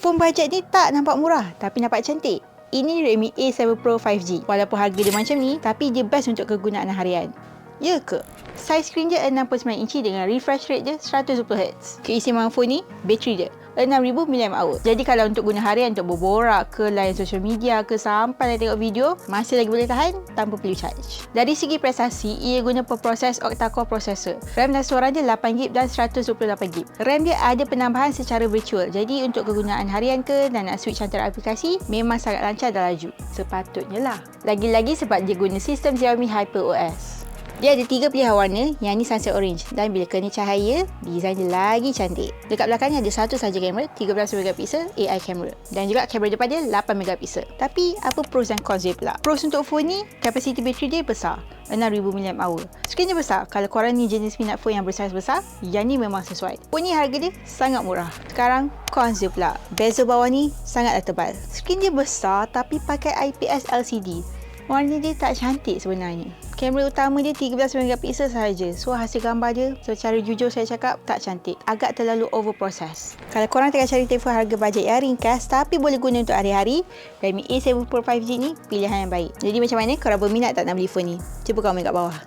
Phone budget ni tak nampak murah tapi nampak cantik. Ini Redmi A7 Pro 5G. Walaupun harga dia macam ni, tapi dia best untuk kegunaan harian. Ya ke? Saiz skrin dia 6.9 inci dengan refresh rate dia 120Hz. Keistimewaan phone ni, bateri dia 6000 mAh. Jadi kalau untuk guna harian, untuk berborak ke, layan social media ke, sampai nak tengok video, masih lagi boleh tahan tanpa perlu charge. Dari segi prestasi, ia guna proses octa-core processor. RAM dan storage dia 8GB dan 128GB. RAM dia ada penambahan secara virtual. Jadi untuk kegunaan harian ke dan nak switch antara aplikasi, memang sangat lancar dan laju. Sepatutnya lah. Lagi-lagi sebab dia guna sistem Xiaomi HyperOS. Dia ada 3 pilihan warna, yang ni sunset orange, dan bila kena cahaya, design dia lagi cantik. Dekat belakangnya ada satu saja kamera, 13MP AI kamera, dan juga kamera depan dia 8MP. Tapi apa pros dan cons dia pula? Pros untuk phone ni, kapasiti bateri dia besar, 6000 mAh. Skrin dia besar. Kalau korang ni jenis minat phone yang bersaiz besar, yang ni memang sesuai. Phone ni harga dia sangat murah. Sekarang cons dia pula. Bezel bawah ni sangatlah tebal. Skrin dia besar tapi pakai IPS LCD. Warna dia tak cantik sebenarnya. Kamera utama dia 13MP sahaja. So hasil gambar dia, secara jujur saya cakap, tak cantik. Agak terlalu overprocess. Kalau korang tengah cari telefon harga bajet yang ringkas tapi boleh guna untuk hari-hari, Redmi A7 Pro 5G ni pilihan yang baik. Jadi macam mana? Korang berminat tak nak beli phone ni? Cuba komen kat bawah.